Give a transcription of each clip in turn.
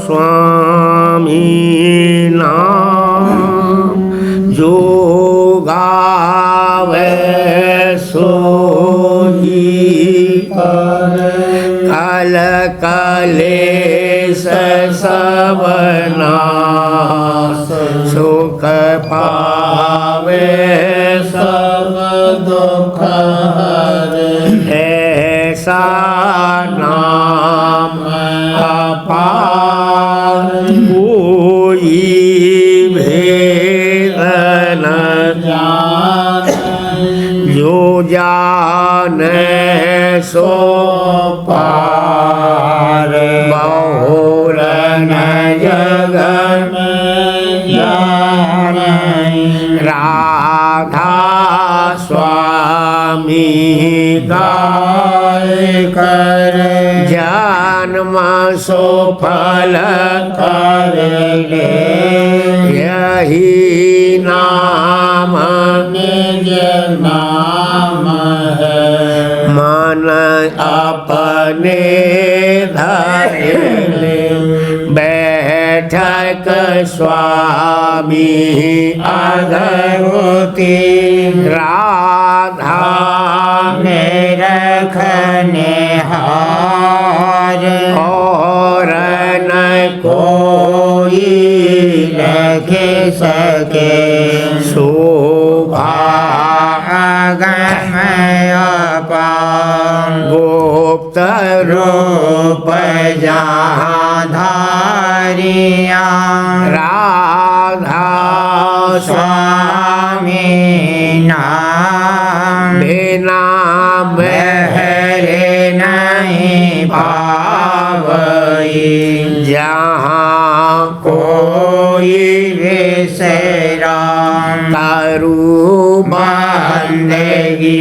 स्वामी नाम जो गावे सोई कल कलेश सब नाश सुख पावे सब दुख हरे ऐसा नाम अपार कोई भेद न जाने जो जाने सो पार बहुर न जग में जाने राधा स्वामी गाय कर जन्म सो फल कर ले यही नाम निज नाम है मन अपने धरे बैठक स्वामी अधोती राधा में रखने हार और न कोई रख सके शोभा गमय गुप्त रूप जहाँ धारिया राधा स्वामी नाम बिना बहरे नहीं पावई जहाँ कोई विसरा करु बंदगी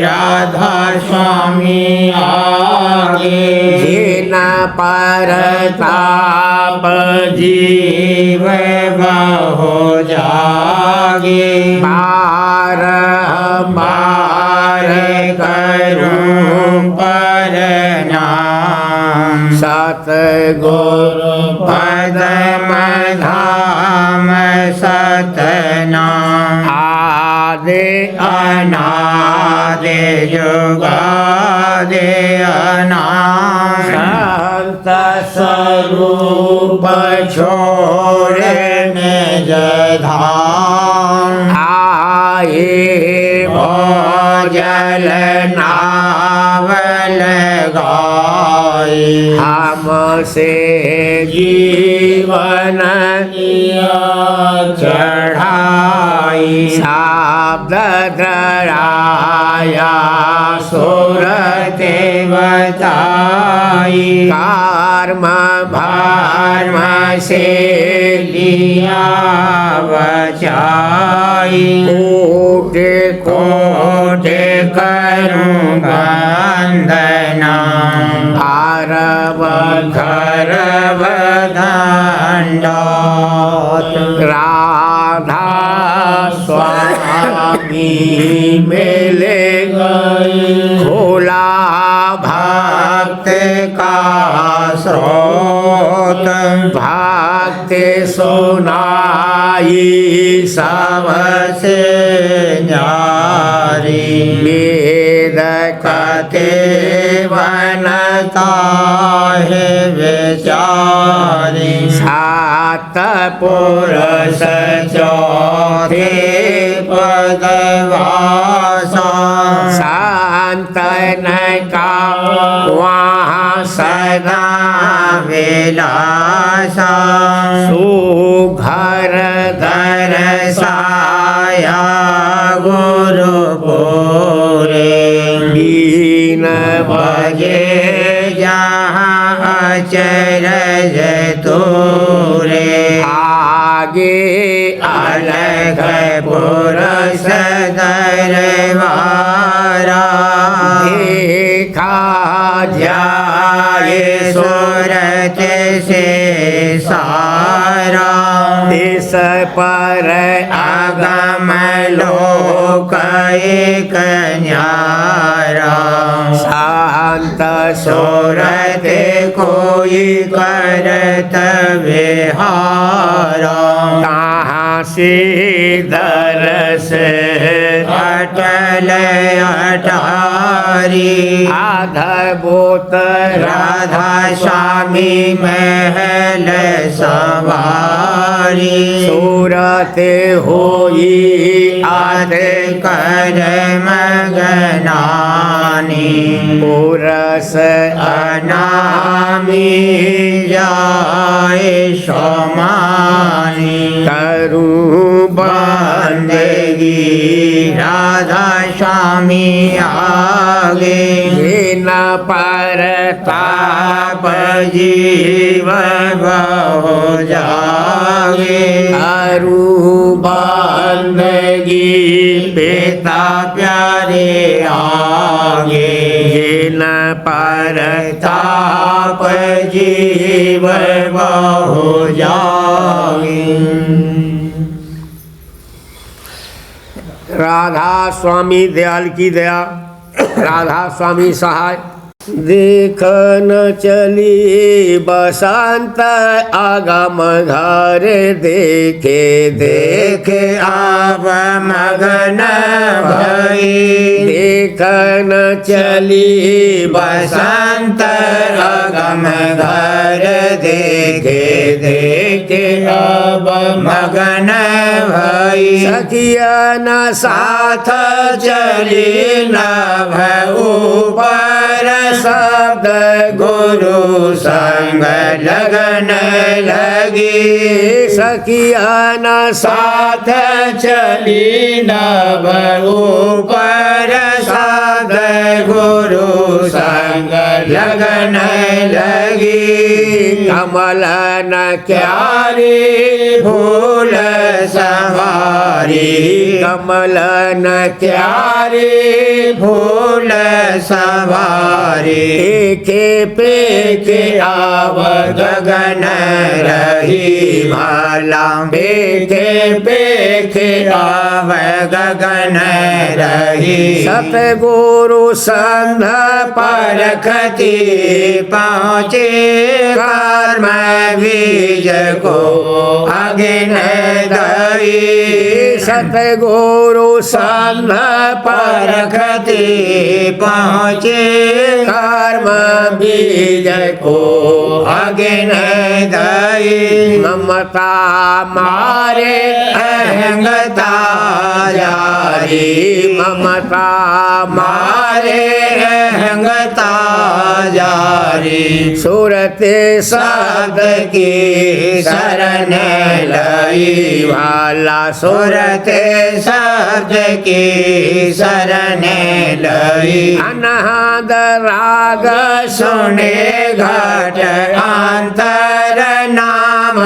राधा स्वामी आगे जिन परताप जीव बहु जागे बार बार करूं परनाम सतगुरु पदम धाम सतनाम आदि अनादि जुगादि अनादि संत स्वरूप छोड़े निज धाम आए भोजल नावल गाए हमसे जीवन चढ़ाई शब्द द्रराया सुरते बताई कर्म भर्म से लिया बचाई कोट कोट करूं वंदना आरव घरव दंडोत राधा स्वामी मिले गए खोला भक्त का स्रोत भक्त सुनाई सबसे न्यारी वेद कते बनता है विचारी सात पुरुष चौथे पदवासा संतन का वहाँ सदा विलासा सुघर घर साया गुरुपुरे बीन बजे जहाँ अचरज तोरे आगे अलग पुरुष दरबारा देखा जाए सूरत से सारा इस पर आगम लोक एक न्यारा शांत सोरते कोई करत विहारा ताहा से दरस अटल अटारी अद्भुत राधा स्वामी महल सवारी सूरते होई आते कर मगनानी पुरस अनामी जाए सोमानी करूं बंदगी राधा स्वामी आगे न परताप ताप जीव बहु जागे अरु बंदगी पिता प्यारे आगे न परताप ताप जीव बहु जागे राधा स्वामी दयाल की दया राधा स्वामी सहाय देख न चली बसंत आगम घर देखे देखे आव मगन भई देख न चली बसंत अगम घर देखे देखे अब मगन भई सखिया न साथ चली नभ ऊपर शब्द गुरु संग लगन लगी सखिया न साथ चली नभ ऊपर शब्द गुरु संग लगन लगी कमल न क्यारी फूल सवारी कमल न क्यारी फूल सवारी देखे पेखे आव गगन रही भाला पेखे पेखे आव गगन रही सतगुरु संध परखती पहुँचे कर्म बीज को अग्न दई सतगुरु संध परखती पहुँचे कर्म बीज को अग्न दई ममता मारे अहंगता जारी ममता मारे अहंगता जारी सुरते शब्द की शरण लई भाला सुरते शब्द की शरण लई अनहद राग सुने घट अंतर नाम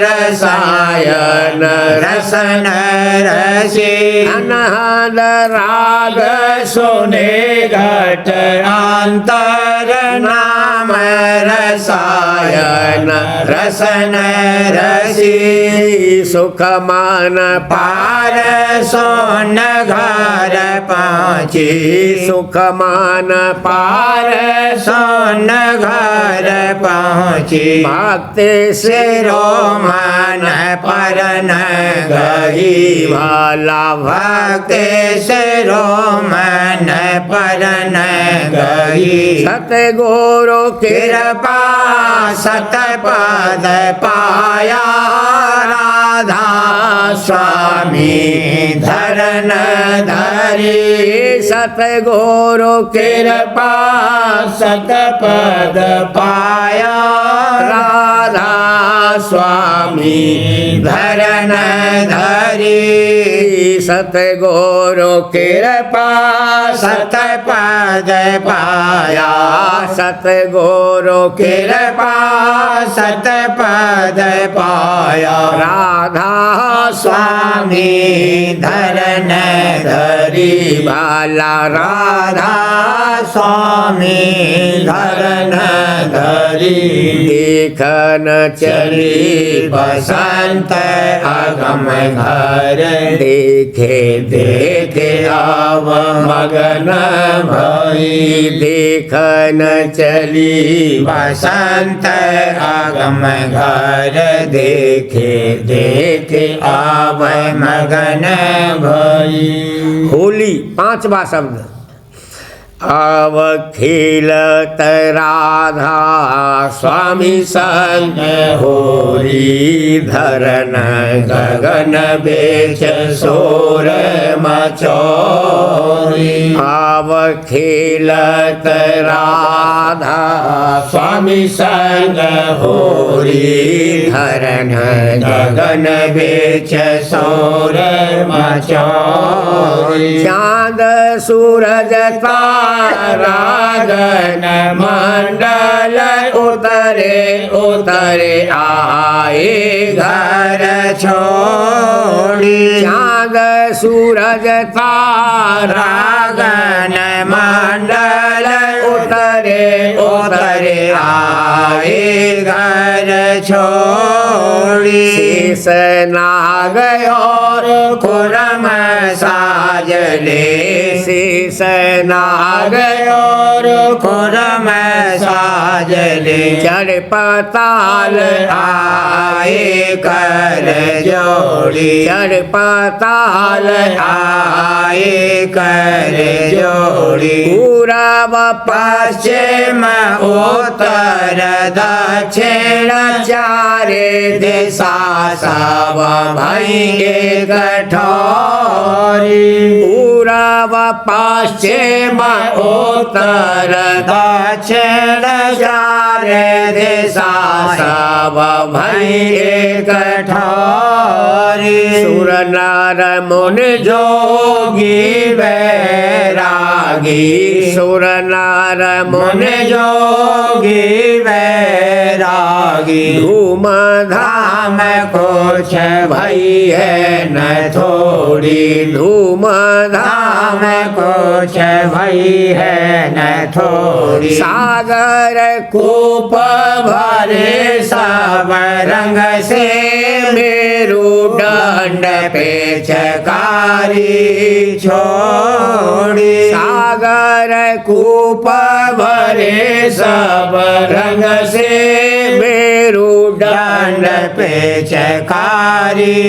रसायन रसन रसी अनहद राग सुने घट अंतर नाम रसायन रसन रसी सुख मान पार सोन घर पाची सुख मान पार सोन घर पहुँची भक्ति सिरो मन परन गही भाला भक्ति सिरो मन परन गही सतगुरु कृपा सतपद पाया राधा स्वामी धरन धरी सतगुरु कृपा सतपद पाया राधा स्वामी धरन धरी सतगुरु कृपा सतपद पाया सतगुरु कृपा सतपद पाया राधा स्वामी धरन धरी भाला राधा स्वामी धरन धरी देखन चली बसंत अगम घर देखे देखे आव मगन भई देखन चली बसंत अगम घर देखे देखे आव मगन भई। होली 5वां शब्द। अब खेलत राधा स्वामी संग होरी धरन गगन बेच सोर मचोरी। अब खेलत राधा स्वामी संग होरी धरन गगन बेच सोर मचोरी। चांद सूरज रागन मंडल उतरे उतरे आए घर छोड़ी। चांद सूरज रागन मंडल उतरे उतरे आए घर छोड़ी। शेष नाग और खुरम साजले शेष नाग और खुरम साजले। चढ़ पताल आए कर जोड़ी चढ़ पताल आए कर जोड़ी। पूरब पश्चिम उत्तर दक्षिण चारे दिशा सब भइगे कठोरी। पूरब पश्चिम उत्तर दक्षिण चारे दिशा सब भइगे कठोरी। सुर नर मुनि जोगी बैरागी सुर नर मुनि जोगी बैरागी। धूम धाम कुछ भई है न थोड़ी धूम धाम कुछ भई है न थोड़ी। सागर कूप भरे सब रंग से मेरू दंड पे चकारी छोड़ी। सागर कूप भरे सब रंग से मेरू दंड पे चकारी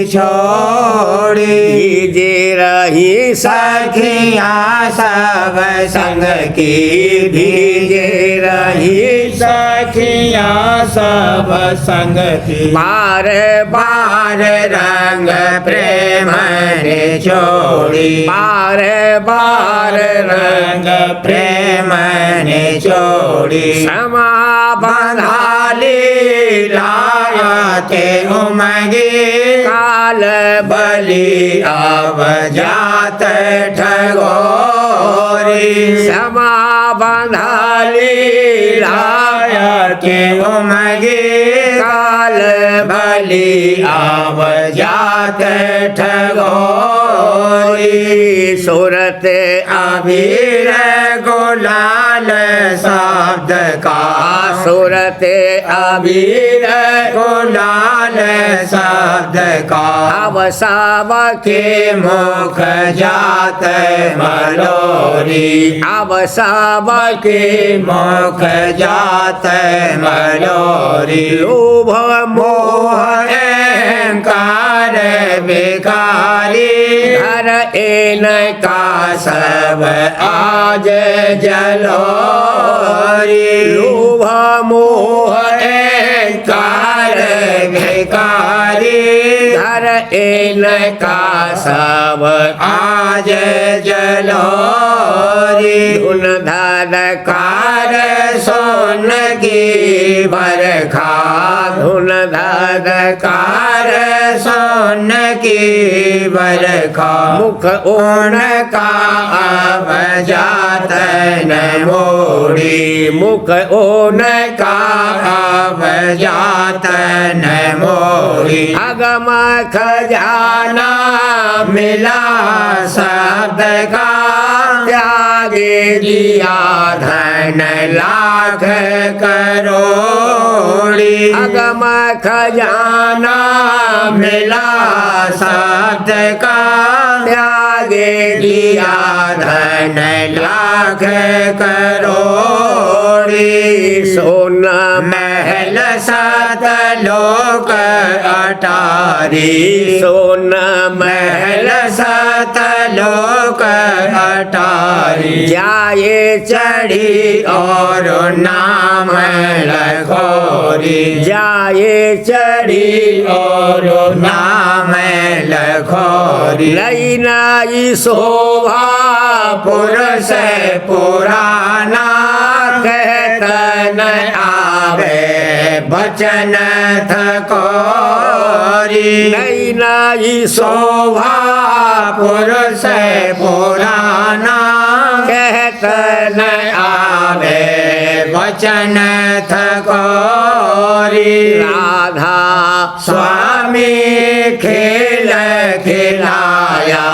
छोड़ी। जे रही सखियाँ सब संग की भीजे रही सखियाँ सब संग की। बार बार रंग प्रेम ने छोड़ी बार बार रंग प्रेम ने छोड़ी। समा बंधाली लायते उमगी काल बलि अब जात ठगोरी। समा बंधाली लायते उमगी काल बलि अब जात ठगोरी। सूरत अबीर गुलाल शब्द का सूरत अबीर गुलाल शब्द का। अब सब के मुख जात मलोरी अब सब के मुख जात मलोरी। लोभ मोह अहंकार विकारी घर एन का सब आज जलोरी। लोभ मोह अहंकार विकारी घर एन का सब आज जलोरी। धुन धड़कार सोन की बरखा धुन धड़कार सोन की बरखा। मुख ओन का अब जात न मोड़ी मुख ओन का अब जात न मोड़ी। अगम खजाना मिला शब्द का त्यागे दिया धन लाख करोड़ी अगम खजाना मिला शब्द का त्यागे दिया धन लाख करोड़ी सोना महल सात लोक अटारी सोना महल सात लोक अटारी जाए चढ़ी और नाम लखोरी जाए चढ़ी और नाम लखोरी नई नई शोभा पुरुष पुराना कहतन आवे बचन थकोरी नई नई शोभा पुरुष पुराना कहतन आवे बचन थकोरी राधा स्वामी खेल खिलाया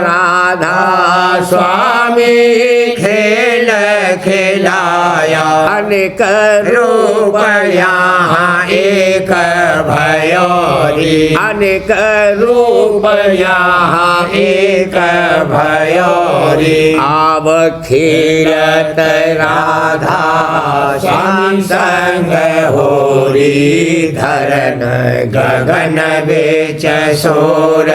राधा स्वामी खेल खिलाया अनेक रूप यहाँ एक भयोरी अनेक रूप यहाँ एक भयोरी आव खीरत राधा स्वामी संग होरी धरन गगन बेच सोर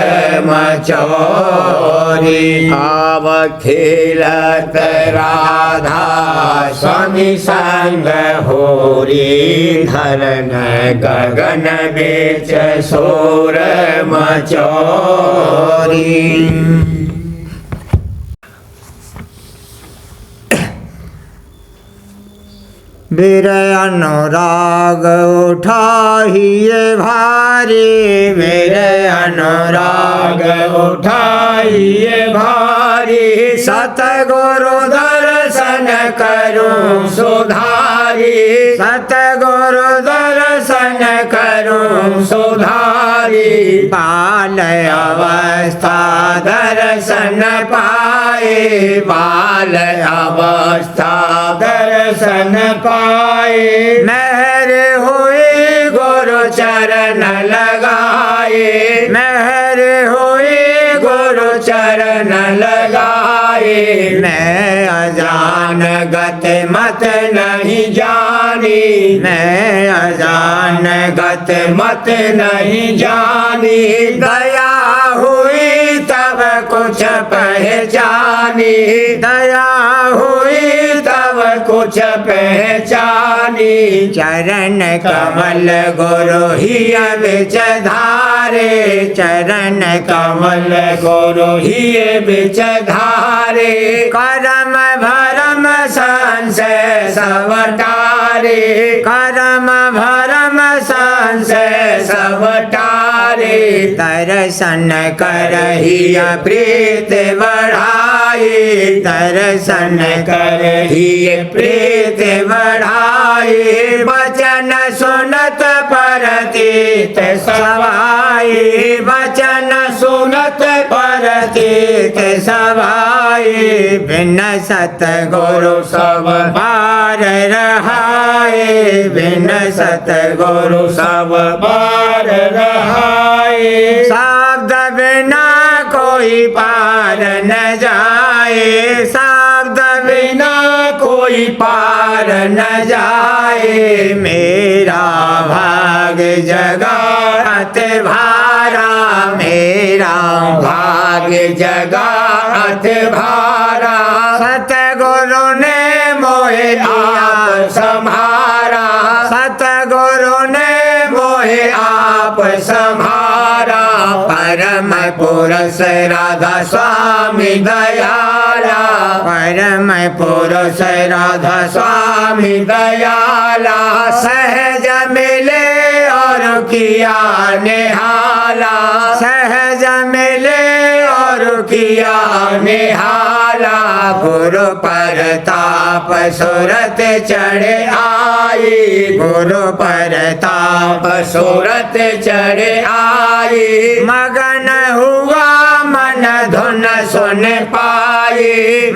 मचोरी आव खिलत राधा स्वामी संग होरी धरन गगन बेच सोर मचोरी वीर अनुराग उठाइए भारी वीर अनुराग उठाइए भारी सतगुरु दर्शन करूं सुधारी सतगुरु दर्शन करूं सुधारी बाल अवस्था दर्शन पाए बाल अवस्था दर्शन पाए मेहर हुई गुरु चरण लगाए मेहर हुई गुरु चरण लगाए मैं अजान गत मत नहीं जानी मैं अजान गत मत नहीं जानी दया हुई तब कुछ पहचानी दया हुई तब कुछ पहचानी चरण कमल गुरु ही बिच धारे चरण कमल गुरु ही बिच धारे करम भरम संशय सब टारे करम भरम संशय सब टारे दर्शन करही प्रीत बढ़ाए दर्शन करही प्रीत बढ़ाए वचन सुनत परतीत सवाई वचन सुनत परतीत सवाई बिन सतगुरु सब पार रहाए बिन सतगुरु सब पार रहाए शब्द बिना कोई पार न जाए शब्द बिना कोई पार न जाए मेरा भाग जगात भारा मेरा भाग जगात भारा सतगुरु ने मोहे आप संभारा सतगुरु ने मोहे आप संभारा परम पुरुष राधा स्वामी दयाला परम पुरुष राधा स्वामी दयाला सहज मिले और किया निहाला सहज मिले और किया निहाला गुरु परताप सुरत चढ़े आई गुरु परताप सुरत चढ़े आई मगन हुआ मन धुन सुन पाई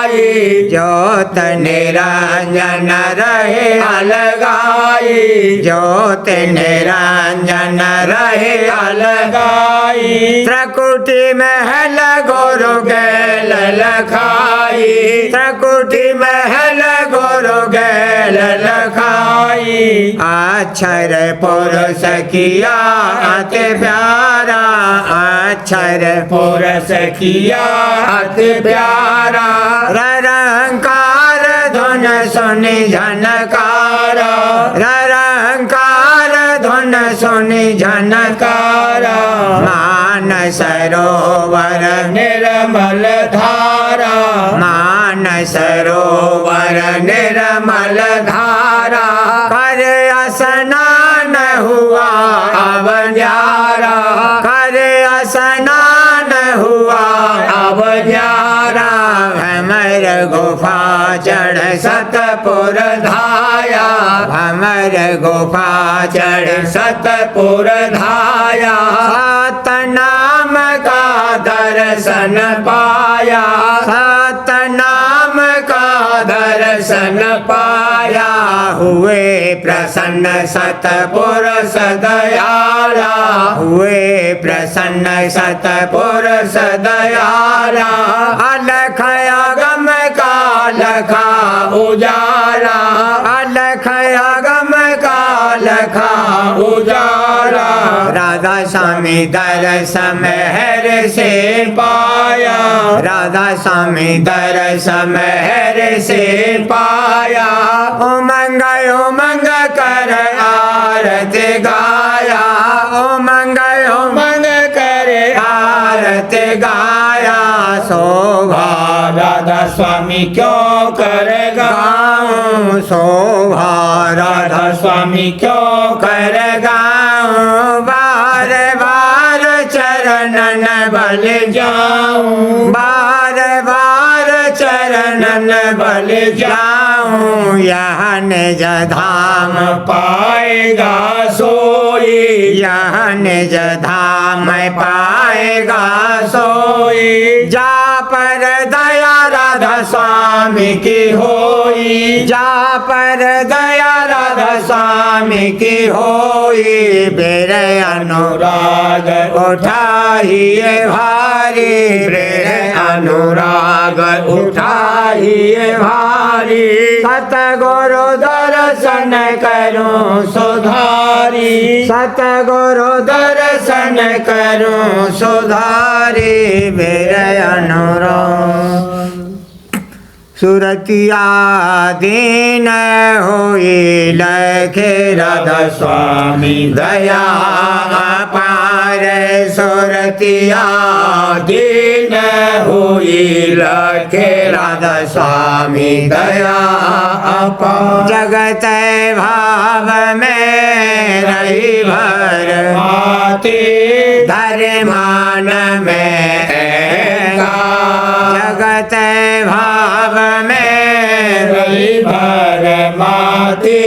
लगाई ज्योत निरंजन रहे अलगाई ज्योत निरंजन रहे अलगाई त्रिकुटी महल गुरु गेल लखाई त्रिकुटी महल गुरु गेल लखाई अक्षर पुरुष किया अति प्यारा अक्षर पुरुष किया अति प्यारा रंकार धुन सुनि झनकारा रंकार धुन सुनि झनकारा मान सरोवर निर्मल धारा मान सरोवर निर्मल धारा कर स्नान हुआ अब न्यारा कर स्नान हुआ अब न्यारा भमर गुफा चढ़ सतपुर धाया भमर गुफा चढ़ सतपुर धाया सतनाम का दर्शन पाया सतनाम का दर्शन पाया हुए प्रसन्न सतपुर सदयाला हुए प्रसन्न सतपुर सदयाला अलख अगम का लखा उजाला अलख अगम का लखा उजाला राधा स्वामी दरस मेहर से पाया राधा स्वामी दरस मेहर से पाया उमंग उमंग कर आरती गाया उमंग मन करे आरती गाया शोभा राधा स्वामी क्यों कर गाऊं शोभा राधा स्वामी क्यों कर गाऊं बार बार चरणन बल जाऊं बार बार चरणन बल जाऊं यह निज धाम पाएगा सोई यह निज धाम पाएगा सोई जा पर दया राधा स्वामी की होई जा पर दया राधा स्वामी की होई बेरे अनुराग उठाइए भारी मेरे अनुराग उठाइए भारी सतगुरु दर्शन करूं सुधारी सतगुरु दर्शन करूं सुधारी मेरे अनुराग सुरतिया दीन होई लखे राधा स्वामी दया पार सुरतिया दीन हुई लखे राधा स्वामी दया अपार जगत भाव में रही भर माती धर्मान में जगत भाव में रही भर माती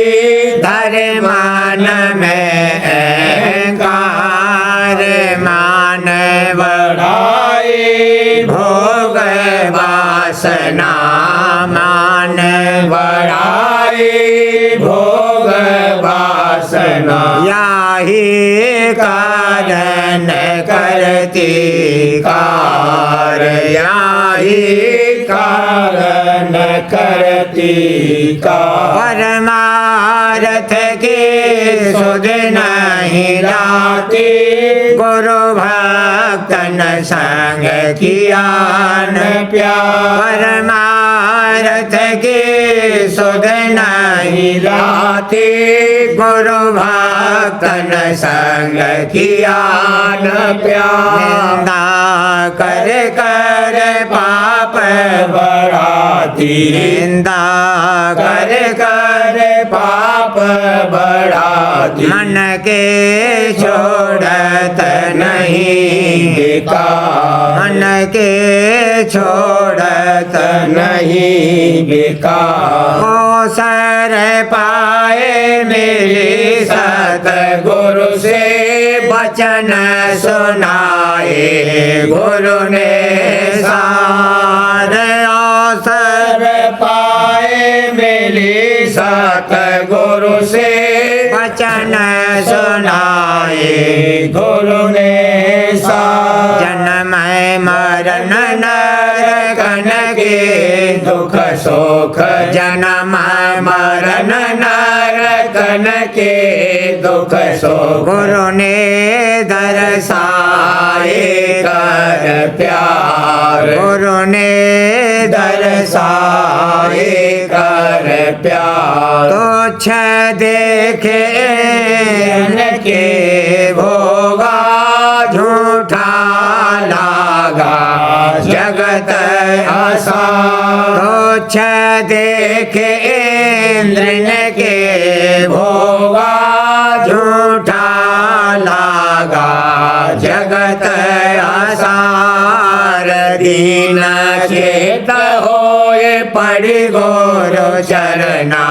धर्मान में कार मान बढ़ाई भोग वासना मान बढ़ाई भोग वासना याही कारण करती कार याही कारण करती का परमार्थ की सुध नहीं लाती गुरु भक्तन संग किया न प्यार परमार्थ की सुध नहीं लाती गुरु भक्तन संग किया न प्यार निंदा कर कर पाप बढ़ाती निंदा कर कर पाप बढ़ाती मन के छोड़त नहीं बेकार मन के छोड़त नहीं बेकार अवसर पाए मेरे सतगुरु से वचन सुनाए गुरु ने सारे अवसर लगे दुख सुख जन्म मरण नरकन के दुख सुख गुरु ने दर्शाए कर प्यार गुरु ने दर्शाए कर प्यार तुच्छ देखे के भोगा झूठा लागा जगत आसा तुच्छ देखे इंद्र के भोगा झूठा लागा जगत आसार दीन चेत होए पड़ी गुरु चरना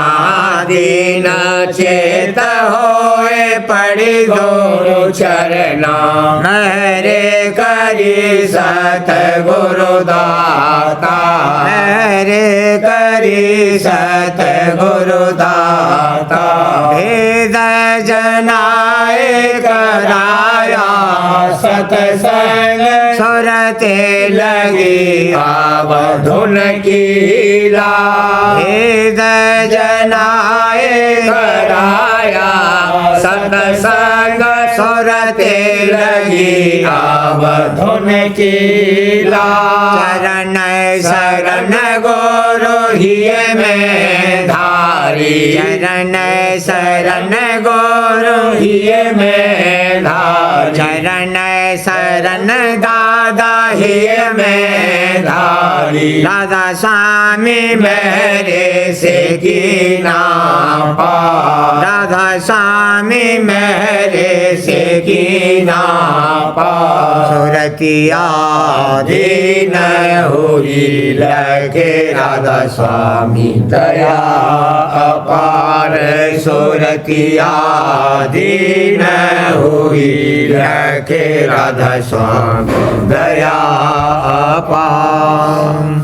दीन चेत होए पड़ी गुरु चरना मेरे करी सत गुरु दाता मेरे करी सत गुरु दाता भेद जनाए कराया सतसंग सुरते लगी आवधुन कीला भेद जनाए कराया सतसंग सुरते लगी आवधुन कीला चरण शरण गुरु हिय में धारी चरण शरण गुरु हिय में धारी चरण शरण दादा हिय में धारी दादा स्वामी मेरे से कीना पा दादा स्वामी मेरे से कीना पा सुरतिया दीन हुई लगे राधा स्वामी दया अपार सुरतिया दीन हुई लगे राधा स्वामी दया अपार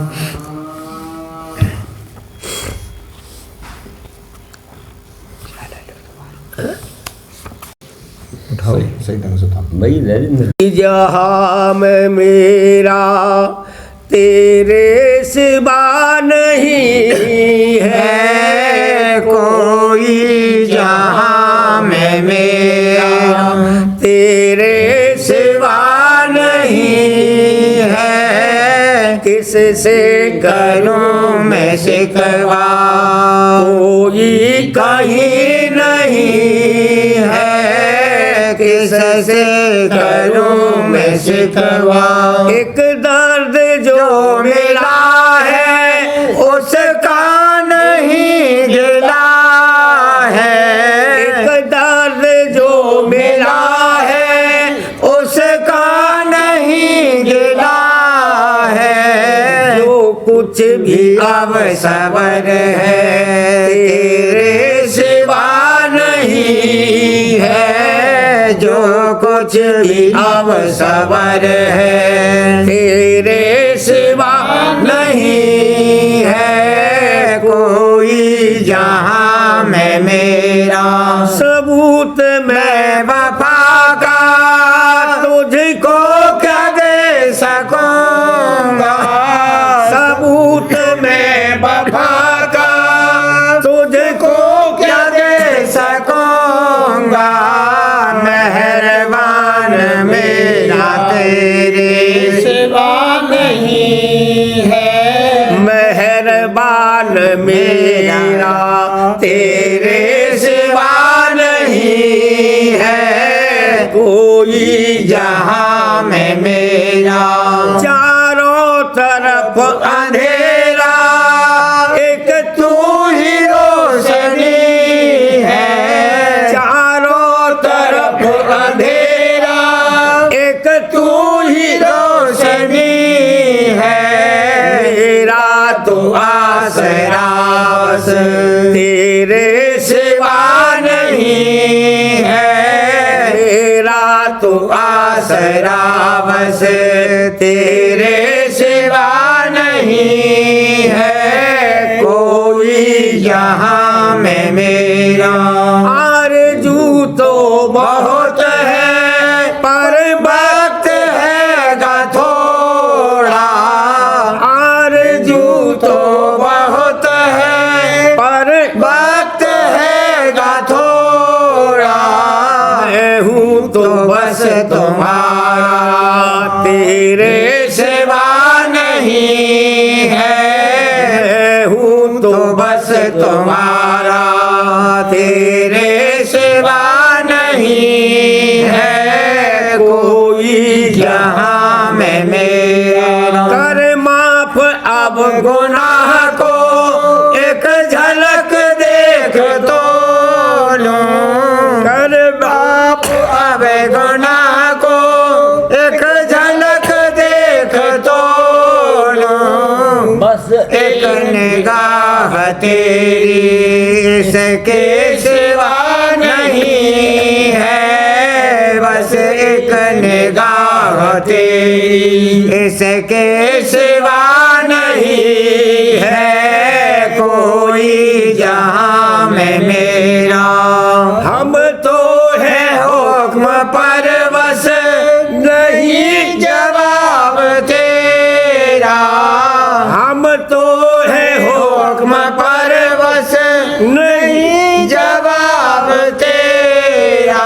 सही ढंग से था जहाँ में मेरा तेरे सिवा नहीं है कोई जहाँ में मेरा तेरे सिवा नहीं है किससे करूं मैं शिकवा कोई कहीं नहीं है किससे करूं मैं शिकवा एक दर्द जो मिला है उसका नहीं गिला है एक दर्द जो मिला है उसका नहीं गिला है जो कुछ भी अब सबर है तेरे सिवा नहीं है जो कुछ भी अब सबर है तेरे सिवा नहीं है कोई जहाँ में मेरा सबूत में मैं वफा का तुझको क्या दे सकूंगा सबूत में वफा का तुझको क्या दे सकूंगा मेहरबान मेरा तेरे सिवा नहीं है मेहरबान मेरा तेरे सिवा नहीं है कोई जहाँ में मेरा चारों तरफ अंधेरा एक तू ही रोशनी है चारों तरफ अंधेरा एक तू ही रोशनी है मेरा तो आसरा बस तेरे सिवा नहीं है मेरा तो आसरा बस तेरे सिवा नहीं है कोई यहाँ में मेरा आरज़ू तो बहुत है पर वक्त है गा थोड़ा आरज़ू तेरे सिवा नहीं है, हूँ तो बस तुम्हारा तेरे सिवा नहीं है कोई जहाँ में मेरा। कर माफ अब गुनाह को एक झलक देख तो लूं, कर बाप अब गुनाह को एक झलक देख तो लूं, बस एक निगाह तेरी इसके सिवा नहीं है, बस एक निगाह तेरी इसके सिवा नहीं है कोई जहाँ में मेरा। हम तो है हुक्म पर बस नहीं जवाब तेरा, हम तो है हुक्म पर बस नहीं जवाब तेरा।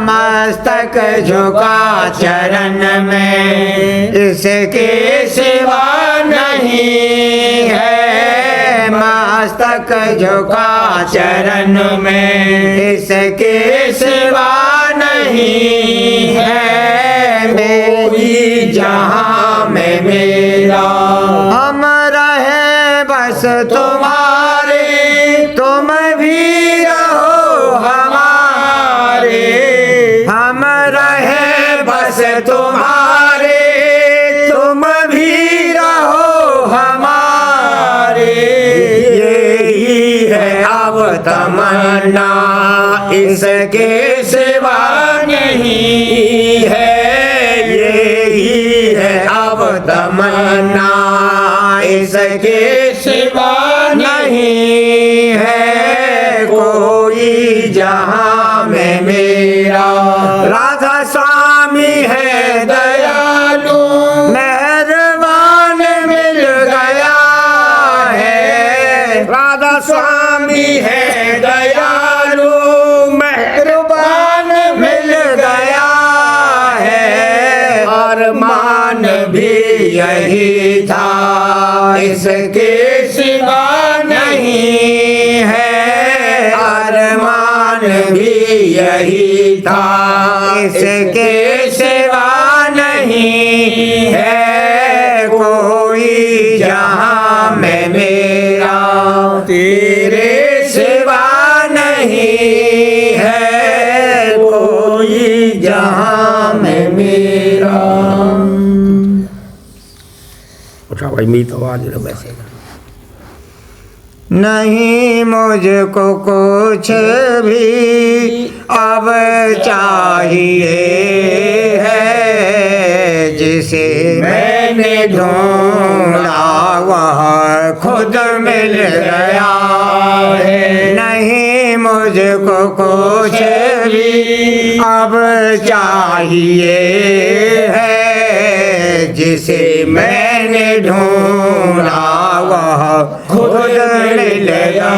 मस्तक झुका चरण में इसके सिवा नहीं है, मस्तक झुका चरण में इसके सिवा नहीं है कोई जहाँ में मेरा। हम रहे बस तुम्हारे, तुम भी रहो हमारे, हम रहे बस तुम्हारे, तुम भी रहो हमारे। यही है अब तमन्ना इसके सिवा नहीं है, यही है अब तमन्ना इसके सिवा नहीं है कोई जहाँ में मेरा। राधा स्वामी है दयालु मेहरबान मिल गया है, राधा स्वामी है दयालु मेहरबान मिल गया है। अरमान भी यही था इसके सिवा नहीं है, अरमान भी यही था इसके सिवा नहीं है कोई जहाँ में मेरा। तेरे सिवा नहीं है कोई जहाँ में मेरा। उठा भाई मीत आवाज वैसे नहीं मुझको कुछ भी अब चाहिए है, जिसे मैंने ढूंढा वह खुद मिल गया है। नहीं मुझको कुछ भी अब चाहिए है, जिसे मैंने ढूंढा वह खुद मिल गया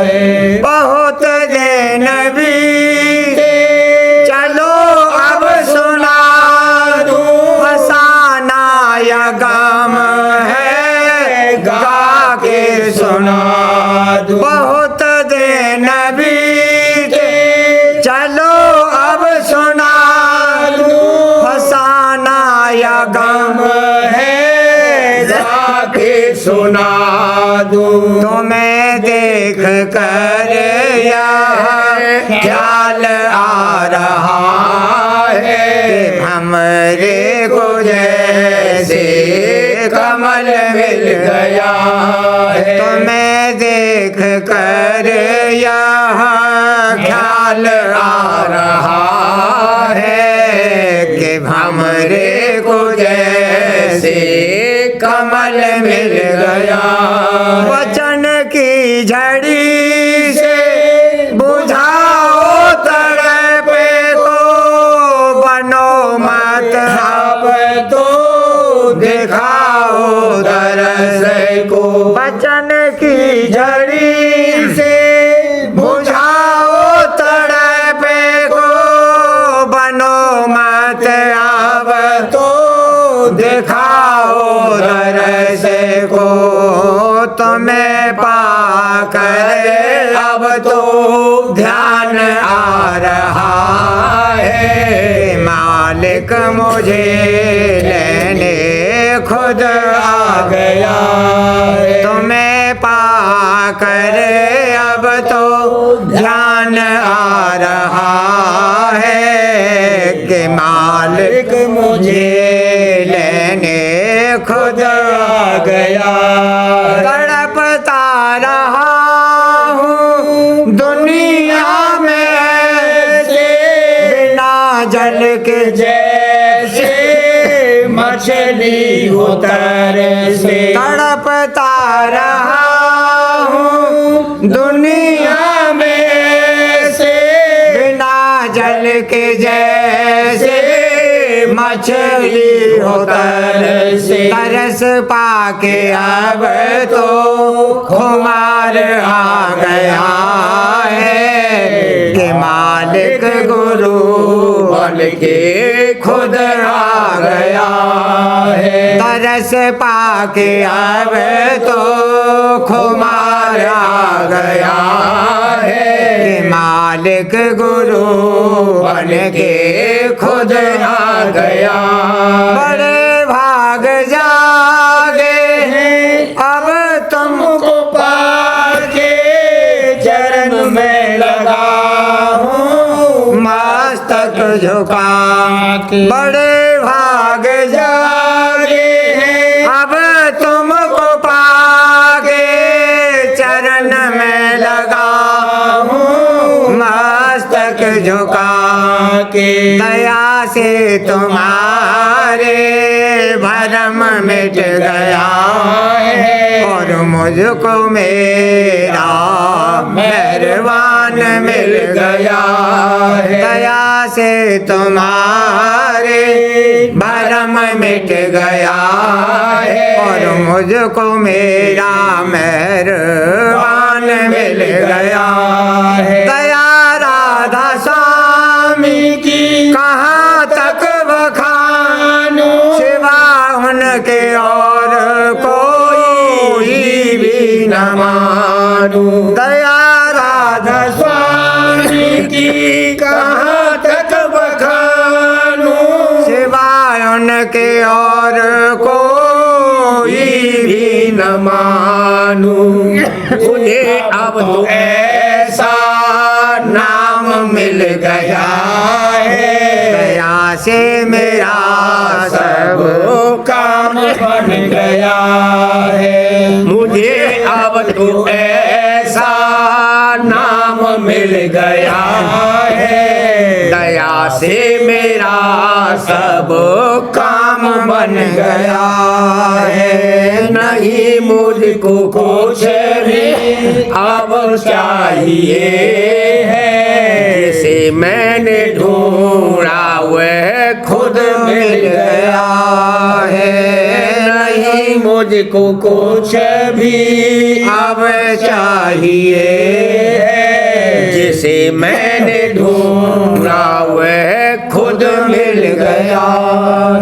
है। बहुत दिन बीते चलो अब सुना दूं, फसाना या गम है गा के सुना दूं। बहुत दिन बीते चलो अब सुना दूं, फसाना या गम है गा के सुना दूं। तुम्हें देख कर यह ख्याल आ रहा है, हमरे को जैसे कमल मिल गया है। तुम्हें देख कर यह ख्याल आ रहा है कि हमरे को जैसे कमल मिल गया। वचन की झड़ी से बुझाओ तड़प को, बनो मत अब तो दिखाओ दरस को। वचन की झड़ी से बुझाओ तड़प को, बनो मत अब तो दिखाओ दरस को, तुम्हें पाकर अब तो ध्यान आ रहा है। मालिक मुझे लेने खुद आ गया है। तुम्हें पाकर अब तो ध्यान आ रहा है कि मालिक मुझे लेने खुद आ गया। तड़पता रहा हूँ दुनिया में से, बिना जल के जैसे मछली उतर से। तड़पता रहा हूँ दुनिया में से, बिना जल के जैसे मछली उतर से। तरस पाके अब तो खुमार आ गया है कि मालिक गुरु बन के खुद आ गया है। तरस पाके अब तो खुमार आ गया है कि मालिक गुरु बन के खुद आ गया। बड़े भाग जागे हैं अब तुमको पाके, चरण में लगा हूँ मस्तक झुका के। बड़े भाग जागे हैं अब तुमको पाके, चरण में लगा हूँ मस्तक झुका के। दया से तुम्हारे भरम मिट गया है और मुझको मेरा मेहरबान मिल गया है। दया से तुम्हारे भरम मिट गया है और मुझको मेरा मेहरबान मिल गया है। दया राधा स्वामी की कहाँ तक बखानूं, सिवा उनके और कोई भी न मानूं। दया राधा स्वामी की कहाँ तक बखानूं, सिवा उनके और कोई भी न मानूं। मुझे अब तो ऐसा नाम मिल गया है, दया से मेरा सब काम बन गया है। मुझे अब तो ऐसा नाम मिल गया है, दया से मेरा सब काम बन गया है। नहीं मुझको कुछ भी अब चाहिए है, जिसे मैंने ढूंढा वह खुद मिल गया है। नहीं मुझको कुछ भी अब चाहिए है, जिसे मैंने ढूंढा वह खुद मिल गया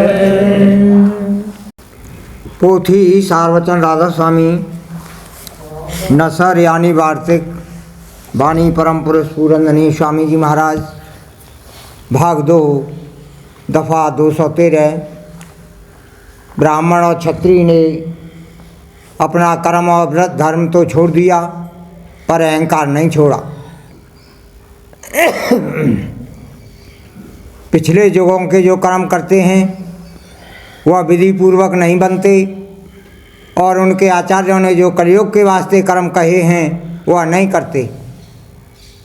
है। पोथी सारवचन राधा स्वामी नसर यानी वार्तिक वाणी परम पुरुष पूरंदनी स्वामी जी महाराज, भाग 2, दफा 213। ब्राह्मण और क्षत्रिय ने अपना कर्म और व्रत धर्म तो छोड़ दिया, पर अहंकार नहीं छोड़ा। पिछले युगों के जो कर्म करते हैं वह विधि पूर्वक नहीं बनते, और उनके आचार्यों ने जो कलयुग के वास्ते कर्म कहे हैं वह नहीं करते।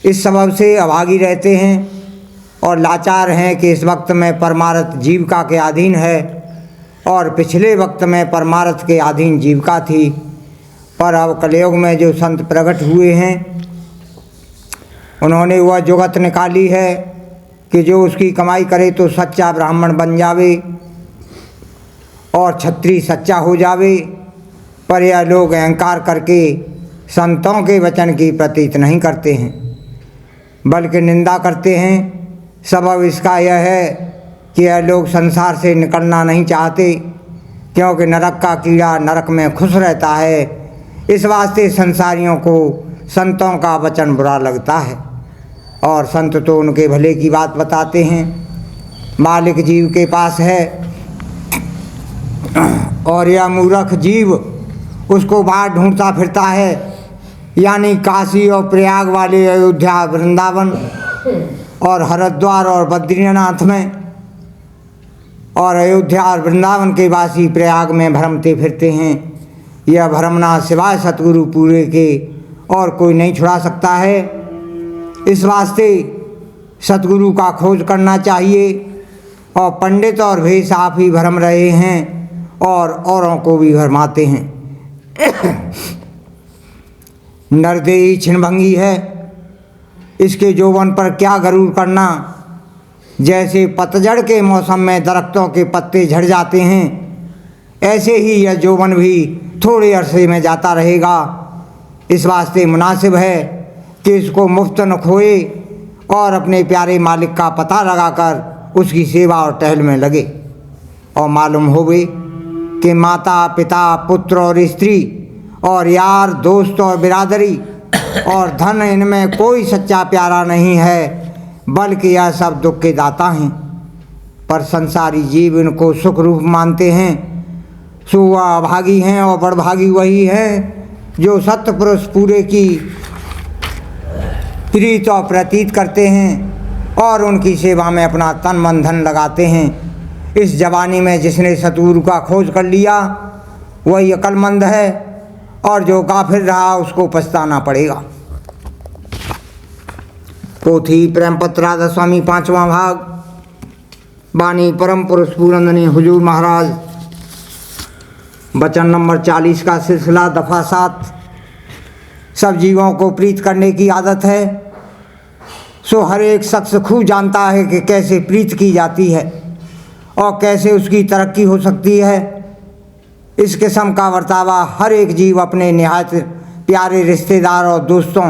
इस सबब से अभागी रहते हैं और लाचार हैं कि इस वक्त में परमार्थ जीविका के अधीन है, और पिछले वक्त में परमार्थ के अधीन जीविका थी। पर अब कलयुग में जो संत प्रकट हुए हैं उन्होंने वह जुगत निकाली है कि जो उसकी कमाई करे तो सच्चा ब्राह्मण बन जावे और क्षत्रिय सच्चा हो जावे। पर यह लोग अहंकार करके संतों के वचन की प्रतीत नहीं करते हैं, बल्कि निंदा करते हैं। सबब इसका यह है कि यह लोग संसार से निकलना नहीं चाहते क्योंकि नरक का कीड़ा नरक में खुश रहता है। इस वास्ते संसारियों को संतों का वचन बुरा लगता है, और संत तो उनके भले की बात बताते हैं। मालिक जीव के पास है और यह मूर्ख जीव उसको बाहर ढूंढता फिरता है, यानी काशी और प्रयाग वाले अयोध्या वृंदावन और हरिद्वार और बद्रीनाथ में, और अयोध्या और वृंदावन के वासी प्रयाग में भ्रमते फिरते हैं। यह भ्रमना सिवाय सतगुरु पूरे के और कोई नहीं छुड़ा सकता है। इस वास्ते सतगुरु का खोज करना चाहिए, और पंडित और भेष आप ही भ्रम रहे हैं और औरों को भी भरमाते हैं। नरदेही छिनभंगी है, इसके यौवन पर क्या गरूर करना। जैसे पतझड़ के मौसम में दरख्तों के पत्ते झड़ जाते हैं, ऐसे ही यह यौवन भी थोड़े अरसे में जाता रहेगा। इस वास्ते मुनासिब है कि इसको मुफ्त न खोए और अपने प्यारे मालिक का पता लगाकर उसकी सेवा और टहल में लगे। और मालूम होवे कि माता पिता पुत्र और स्त्री और यार दोस्त और बिरादरी और धन, इनमें कोई सच्चा प्यारा नहीं है, बल्कि यह सब दुख के दाता हैं। पर संसारी जीव इनको सुख रूप मानते हैं। सो वह अभागी हैं, और बड़भागी वही हैं जो सत्य पुरुष पूरे की प्रीत और प्रतीत करते हैं और उनकी सेवा में अपना तन मन धन लगाते हैं। इस जवानी में जिसने सतगुरु का खोज कर लिया वही अक्लमंद है, और जो काफिर रहा उसको पछताना पड़ेगा। पोथी प्रेमपत्र राधा स्वामी 5वां भाग। बानी परम पुरुष पूरंदनी हुजूर महाराज। वचन नंबर 40 का सिलसिला दफ़ा 7। सब जीवों को प्रीत करने की आदत है, सो हर एक शख्स खूब जानता है कि कैसे प्रीत की जाती है और कैसे उसकी तरक्की हो सकती है। इस किस्म का वर्तावा हर एक जीव अपने निहायत प्यारे रिश्तेदार और दोस्तों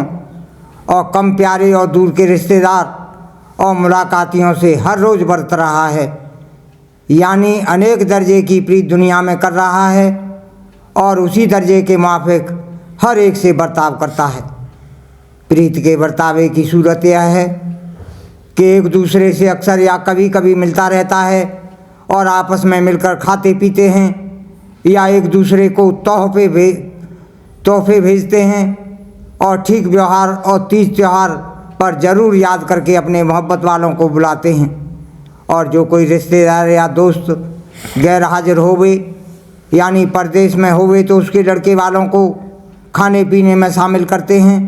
और कम प्यारे और दूर के रिश्तेदार और मुलाकातियों से हर रोज़ बरत रहा है, यानी अनेक दर्जे की प्रीत दुनिया में कर रहा है और उसी दर्जे के मुआफिक हर एक से बर्ताव करता है। प्रीत के बर्तावे की सूरत यह है कि एक दूसरे से अक्सर या कभी कभी मिलता रहता है और आपस में मिलकर खाते पीते हैं, या एक दूसरे को तोहफे भेजते हैं, और ठीक व्यवहार और तीज त्यौहार पर ज़रूर याद करके अपने मोहब्बत वालों को बुलाते हैं। और जो कोई रिश्तेदार या दोस्त गैर हाजिर होवे यानी परदेश में होवे तो उसके लड़के वालों को खाने पीने में शामिल करते हैं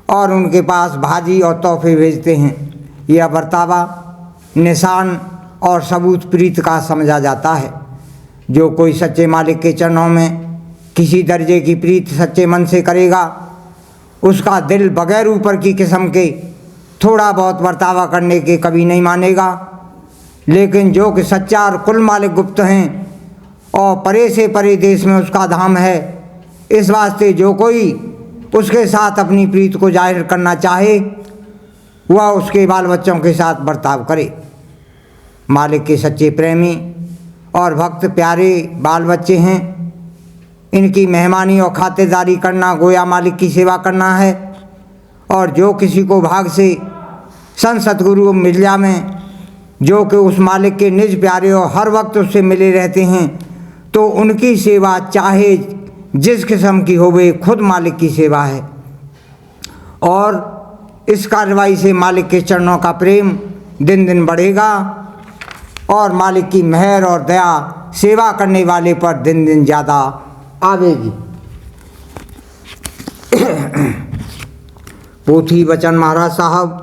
और उनके पास भाजी और तोहफे भेजते हैं। यह बर्तावा निशान और सबूत प्रीत का समझा जाता है। जो कोई सच्चे मालिक के चरणों में किसी दर्जे की प्रीत सच्चे मन से करेगा, उसका दिल बगैर ऊपर की किस्म के थोड़ा बहुत बर्तावा करने के कभी नहीं मानेगा। लेकिन जो कि सच्चा और कुल मालिक गुप्त हैं और परे से परे देश में उसका धाम है, इस वास्ते जो कोई उसके साथ अपनी प्रीत को जाहिर करना चाहे वह उसके बाल बच्चों के साथ बर्ताव करे। मालिक के सच्चे प्रेमी और भक्त प्यारे बाल बच्चे हैं। इनकी मेहमानी और खातिरदारी करना गोया मालिक की सेवा करना है। और जो किसी को भाग से संत सतगुरु मिल जावे, जो कि उस मालिक के निज प्यारे और हर वक्त उससे मिले रहते हैं, तो उनकी सेवा चाहे जिस किस्म की हो वे खुद मालिक की सेवा है। और इस कार्रवाई से मालिक के चरणों का प्रेम दिन दिन बढ़ेगा और मालिक की मेहर और दया सेवा करने वाले पर दिन दिन ज़्यादा आवेगी। पोथी वचन महाराज साहब।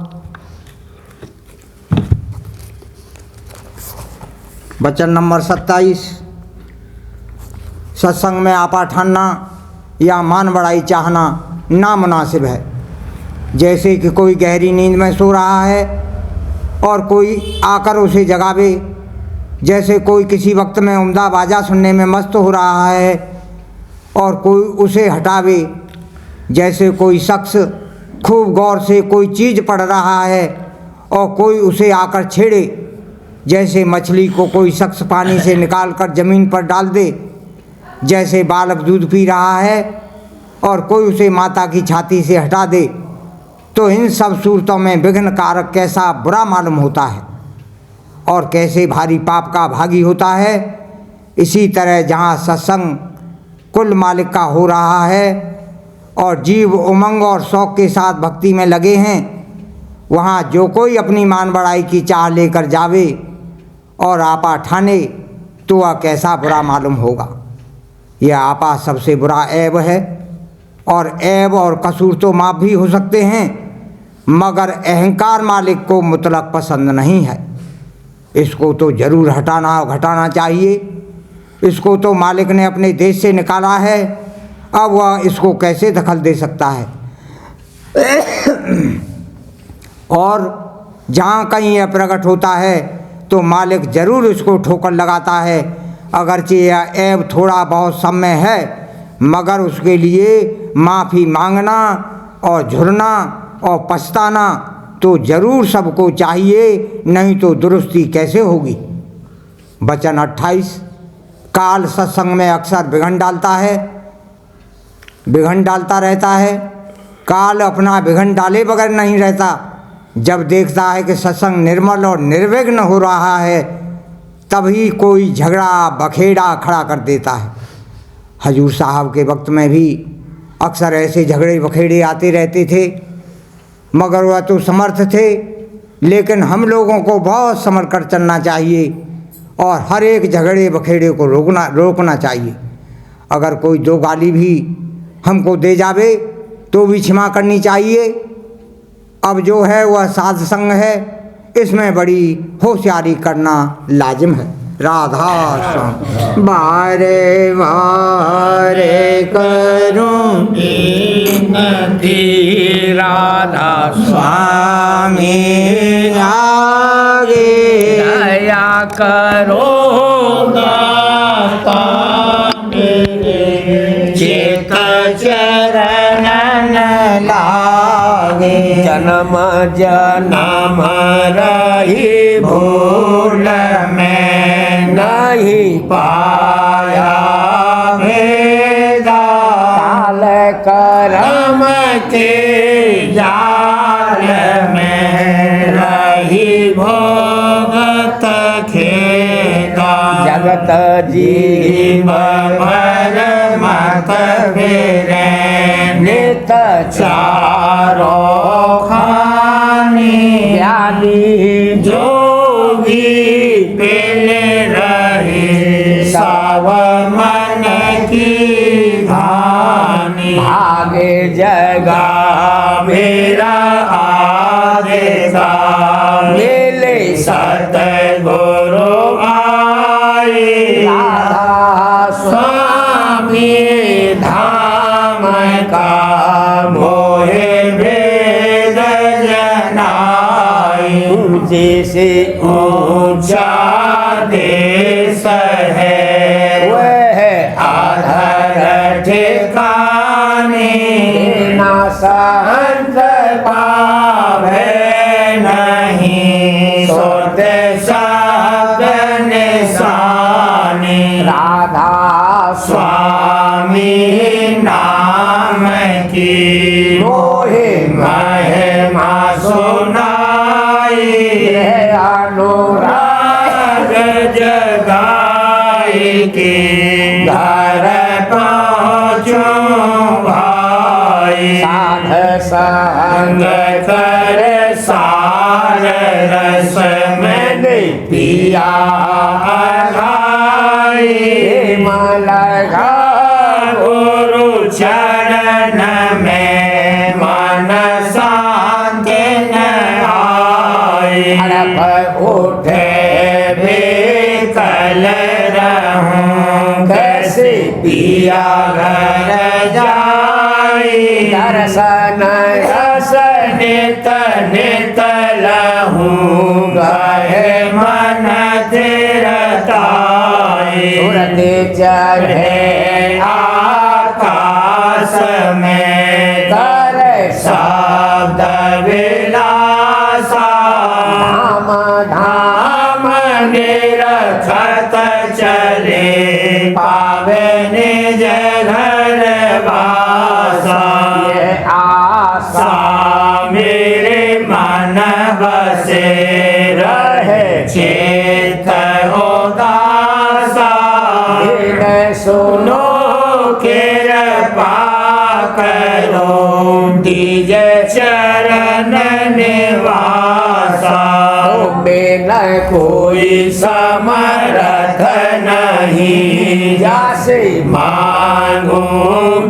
वचन नंबर 27। सत्संग में आपा ठानना या मान बड़ाई चाहना नामुनासिब है। जैसे कि कोई गहरी नींद में सो रहा है और कोई आकर उसे जगावे, जैसे कोई किसी वक्त में उम्दा बाजा सुनने में मस्त हो रहा है और कोई उसे हटावे, जैसे कोई शख्स खूब गौर से कोई चीज़ पढ़ रहा है और कोई उसे आकर छेड़े, जैसे मछली को कोई शख्स पानी से निकालकर जमीन पर डाल दे, जैसे बालक दूध पी रहा है और कोई उसे माता की छाती से हटा दे, तो इन सब सूरतों में विघ्न कारक कैसा बुरा मालूम होता है और कैसे भारी पाप का भागी होता है। इसी तरह जहाँ सत्संग कुल मालिक का हो रहा है और जीव उमंग और शौक के साथ भक्ति में लगे हैं, वहाँ जो कोई अपनी मान बढ़ाई की चाह लेकर जावे और आपा ठाने, तो वह कैसा बुरा मालूम होगा। यह आपा सबसे बुरा ऐब है, और ऐब और कसूर तो माफ़ भी हो सकते हैं, मगर अहंकार मालिक को मुतलक पसंद नहीं है। इसको तो ज़रूर हटाना और घटाना चाहिए। इसको तो मालिक ने अपने देश से निकाला है, अब वह इसको कैसे दखल दे सकता है। और जहाँ कहीं यह प्रकट होता है तो मालिक ज़रूर इसको ठोकर लगाता है। अगरचे यह ऐब थोड़ा बहुत समय है, मगर उसके लिए माफ़ी मांगना और झुरना और पछताना तो ज़रूर सबको चाहिए, नहीं तो दुरुस्ती कैसे होगी। वचन 28। काल सत्संग में अक्सर विघन डालता रहता है। काल अपना विघन डाले बगैर नहीं रहता। जब देखता है कि सत्संग निर्मल और निर्विघ्न हो रहा है, तभी कोई झगड़ा बखेड़ा खड़ा कर देता है। हजूर साहब के वक्त में भी अक्सर ऐसे झगड़े बखेड़े आते रहते थे, मगर वह तो समर्थ थे। लेकिन हम लोगों को बहुत संभल कर चलना चाहिए और हर एक झगड़े बखेड़े को रोकना चाहिए। अगर कोई दो गाली भी हमको दे जावे तो भी क्षमा करनी चाहिए। अब जो है वह साध संग है, इसमें बड़ी होशियारी करना लाजिम है। राधा स्वामी बारे बारे करूं विनती, राधा स्वामी आगे दया करो दाता मेरे, चित चरणन लागे। जन्म जन्म रही भूल में नहीं पाया भेदा, काल करम के जाल में रही भोगत खेदा, जगत जीव पर मत फेरे नित चारो खानी, ज्ञानी जोगी पेले रहे साव मन की धानी, भागे जगा मेरा आदेशा, मिले सतगुरु आए, राधा स्वामी धाम का मोहे वेद जनाई, ऊंचे से ऊंचा देश है वह आधार ठिकाने, ना संत पावे नहीं सोते साधन साने, राधा स्वामी नाम की मोहे महिमा सुनाई, अनुराग जगाई के घर पहुँचो भाई, साध संग कर सार रस मैंने पिया लगा, गुरु चरण में मन शांति न आए, हड़प उठे बेकल रहूं, कैसे पिया घर जाए, दर्शन रस नित नित लहूं, गए मन तिरताए, उड़ते चढ़े आकाश में कर शब्द विलासा, धाम धाम इन सुनो कृपा करो तीज चरण निवासा बिन कोई समर्थ नहीं जासे मांगो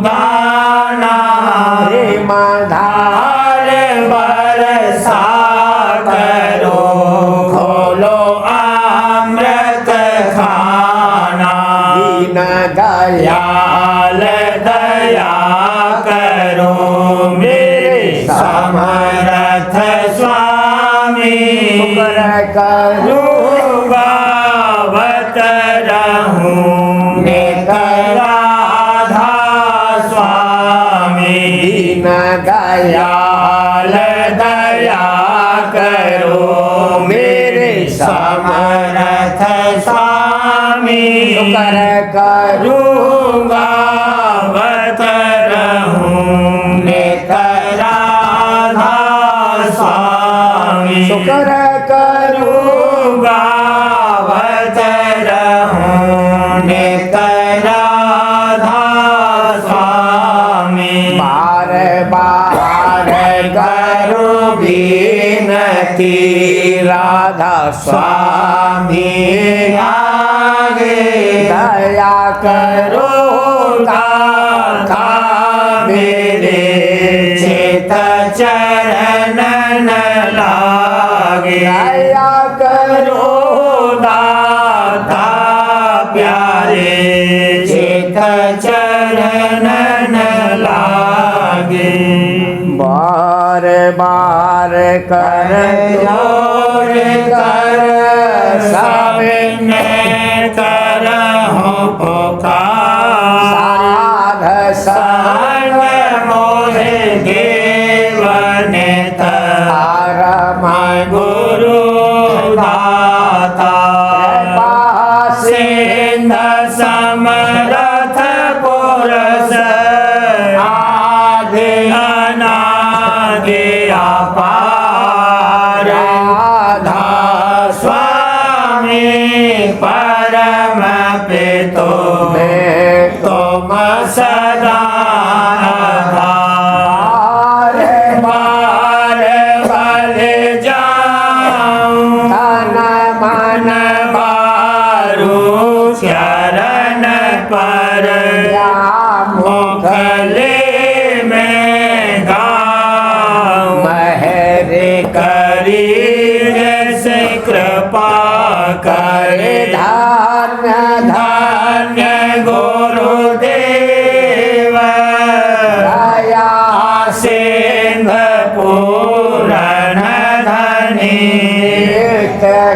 दाना प्रेम धार बरसा करो खोलो अमृत खाना दीन दयाल दया करो मेरे समर्थ स्वामी शुक्र करूँगा बत रहूँ राधा स्वामी दीन दयाल दया करो मेरे समर्थ स्वामी शुक्र करूँगा बत रहूँ राधा स्वामी शुक्र करूँगा बत रहूँ राधा स्वामी बार बार करो विनती राधा स्वामी आगे दया करो दाता मेरे चित चरण न लागे दया करो दाता प्यारे चित चरण न लागे बार बार कर जोर कर सबने करहु पुकार साध संग मोहे देवने तारम गुरु दाता सिंध समरथ पुरुष आदि अनादि अपार राधा स्वामी परम पितो में तुम सदा आधार बार बल जाऊं तन मन बारू चरण पर मुखले में गाऊं महर करी जैसे कृपा करे धान्य धान्य गुरुदेव दया सिंध पूरण धनी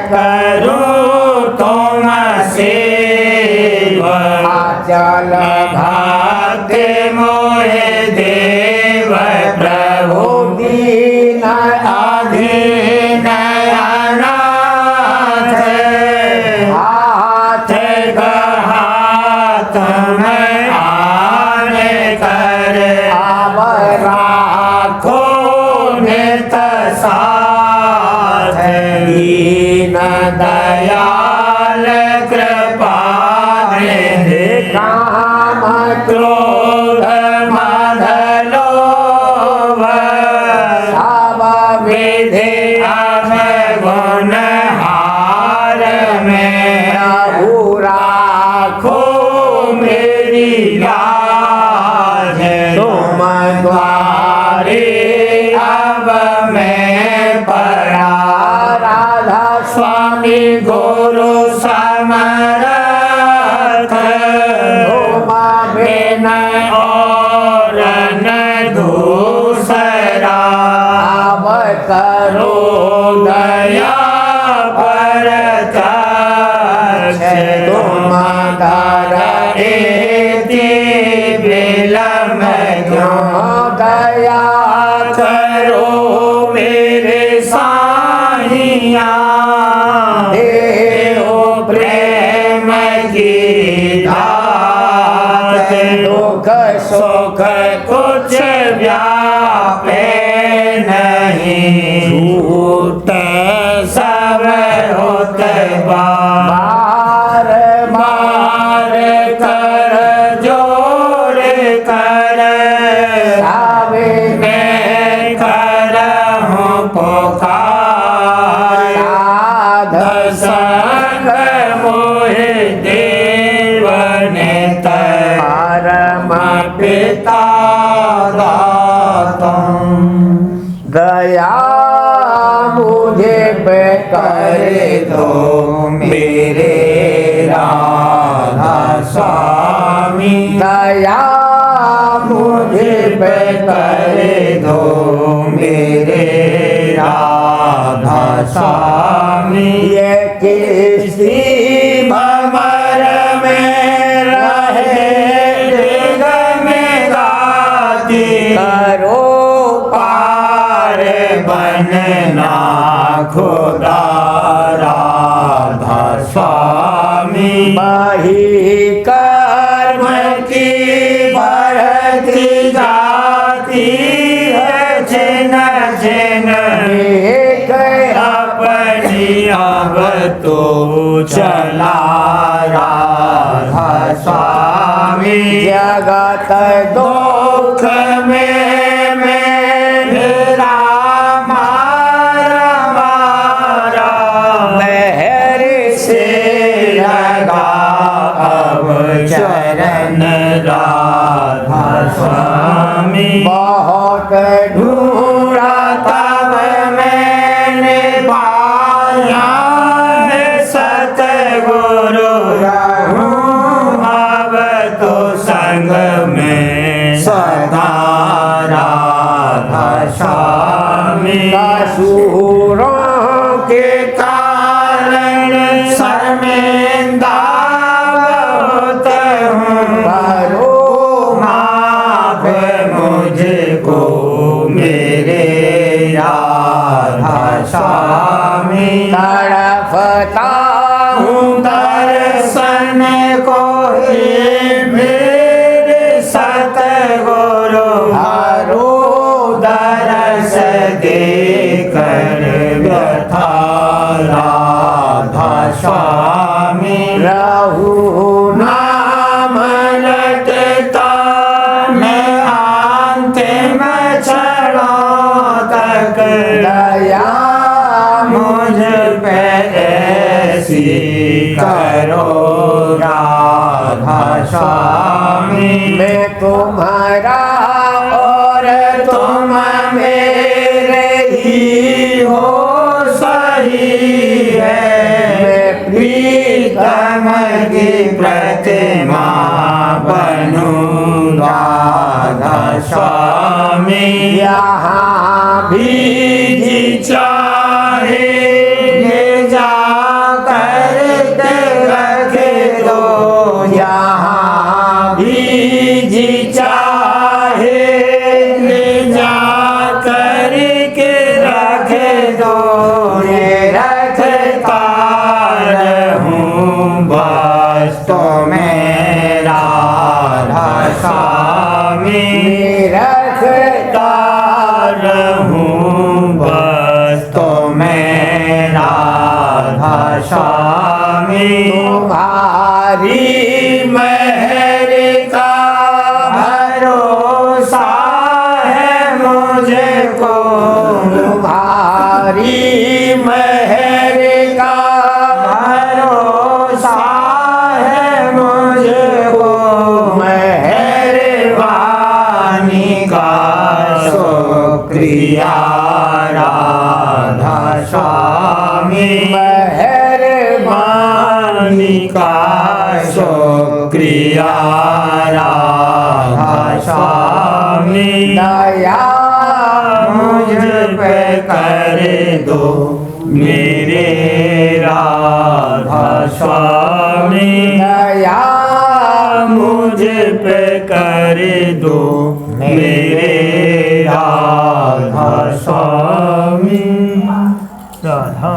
करूँ तुम सेवा चल भाग्य मोहे देव प्रभु दीन अधीन अनाथ हाथ हाथ में आने कर अब राखो नित साथ दीन दयाल कृपा काम क्रोध मद लोभ सब विधि गुण हार में प्रभु राखो मेरी लाज तुम द्वारे अब मैं पड़ा राधा स्वामी गुरु समर्थ बिन और न दूसरा अब करो दया पर तुम बिलम क्यों दया करो मेरे साहिया देहो प्रेम की दात दुख सुख कुछ व्यापे नहीं झूठ सब होत बार बार कर कर जोड़ कर सामने करहूं पुकार साध संग मोहि देवने परम पिता दातम दया मुझे पे करे दो मेरे राधा स्वामी दया मुझे पे करे दो मेरे राधा स्वामी ये किसी भंवर में रहे दिल में गाती करो पार बनना खुदा राधा स्वामी वही कर्म की बढ़ती जाती है छिन छिन एक अपनी अब तो चला राधा स्वामी जगत दुख में मेरा मारा लहर से लगा अब चरण राधा स्वामी बहुत ढूंढा तब मैंने पाया सतगुरु रहूं अब तो संग में सदा राधा स्वामी असुरों के कारण शर्मिंदा बहुत हूँ करो माफ मुझको मेरे राधा स्वामी तड़पता हूँ दर्शन को ही मेरे सतगुरु हरो दरस देकर व्यथा राधा स्वामी रहु नाम रटता मैं अंतिम क्षणों तक दया मुझ पे ऐसी करो राधा स्वामी मैं तुम्हारा और तुम मेरे ही हो सही है मैं प्रीतम की प्रतिमा बनूं राधा स्वामी यहाँ भी जी चाहे ले जा कर रखे दो यहाँ भी जी चाहे ले जा कर के रखे दो ये रखता रहूं बस तो मैं राधा स्वामी रखता रहूं बस तो मैं राधा स्वामी तुम्हारी मेहर का भरोसा है मुझको तुम्हारी मेहर का भरोसा है मुझको मेहरबानी का शुक्रिया राधा स्वामी मेहरबानी का शुक्रिया राधा स्वामी दया मुझ पे कर दो मेरे राधा स्वामी दया मुझ पे कर दो मेरे राधा स्वामी राधा